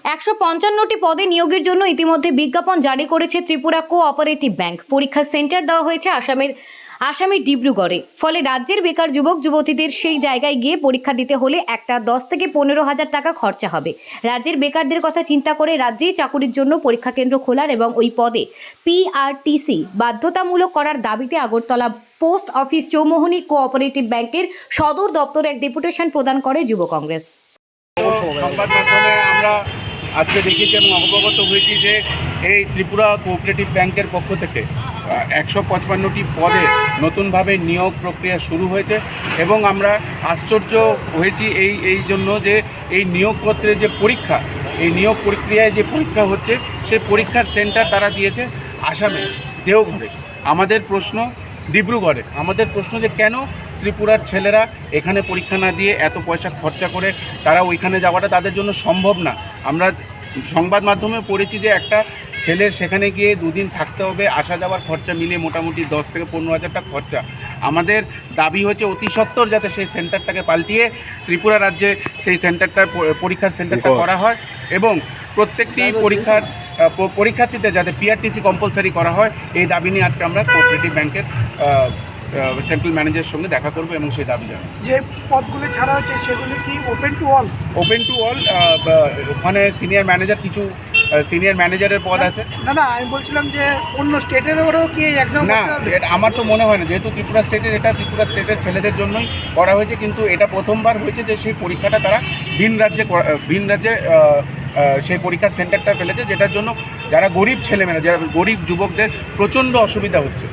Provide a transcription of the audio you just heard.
155টি পদে নিয়োগের জন্য ইতিমধ্যে বিজ্ঞাপন জারি করেছে ত্রিপুরা কোঅপারেটিভ ব্যাংক। পরীক্ষার সেন্টার দেওয়া হয়েছে আসামের ডিব্রুগড়ে। ফলে রাজ্যের বেকার যুবক যুবতীদের সেই জায়গায় গিয়ে পরীক্ষা দিতে হলে একটা 10 থেকে 15,000 টাকা খরচা হবে। রাজ্যের বেকারদের কথা চিন্তা করে রাজ্যেই চাকুরির জন্য পরীক্ষা কেন্দ্র খোলার এবং ওই পদে পিআরটিসি বাধ্যতামূলক করার দাবিতে Agartala post office Chowmuhani cooperative ব্যাংকের সদর দপ্তরে এক ডেপুটেশন প্রদান করে যুব কংগ্রেস। সংবাদ মাধ্যমে আমরা আজকে দেখেছি এবং অবগত হয়েছি যে এই ত্রিপুরা কোঅপারেটিভ ব্যাংকের পক্ষ থেকে 155টি পদে নতুনভাবে নিয়োগ প্রক্রিয়া শুরু হয়েছে এবং আমরা আশ্চর্য হয়েছি এই জন্য যে এই নিয়োগপত্রের যে পরীক্ষা, এই নিয়োগ প্রক্রিয়ায় যে পরীক্ষা হচ্ছে সেই পরীক্ষার সেন্টার তারা দিয়েছে আসামে দেওঘরে। আমাদের প্রশ্ন ডিব্রুগড়ে। আমাদের প্রশ্ন যে কেন ত্রিপুরার ছেলেরা এখানে পরীক্ষা না দিয়ে এত পয়সা খরচা করে তারা ওইখানে যাওয়াটা তাদের জন্য সম্ভব না। আমরা সংবাদ মাধ্যমে পড়েছি যে একটা ছেলের সেখানে গিয়ে দুদিন থাকতে হবে, আসা যাওয়ার খরচা মিলিয়ে মোটামুটি 10 থেকে 15,000 টাকা খরচা। আমাদের দাবি হচ্ছে অতি সত্বর যাতে সেই সেন্টারটাকে পাল্টিয়ে ত্রিপুরা রাজ্যে সেই পরীক্ষার সেন্টারটা করা হয় এবং প্রত্যেকটি পরীক্ষার্থীতে যাতে পিআরটিসি কম্পালসারি করা হয়, এই দাবি নিয়ে আজকে আমরা কোঅপারেটিভ ব্যাংকের সেন্ট্রাল ম্যানেজারের সঙ্গে দেখা করব এবং সেই দাবি জানাবো। যে পদগুলো ছাড়া হচ্ছে সেগুলি কি open to all? Open to all. ওখানে সিনিয়র ম্যানেজারের পদ আছে। না আমি বলছিলাম যে অন্য স্টেটেরও কি এক্সাম? না, আমার তো মনে হয় না, যেহেতু ত্রিপুরা স্টেটের ছেলেদের জন্যই করা হয়েছে, কিন্তু এটা প্রথমবার হয়েছে যে সেই পরীক্ষাটা তারা ভিন রাজ্যে সেই পরীক্ষার সেন্টারটা ফেলেছে, যেটার জন্য যারা গরিব ছেলেমেয়েরা, যারা গরিব যুবকদের প্রচণ্ড অসুবিধা হচ্ছে।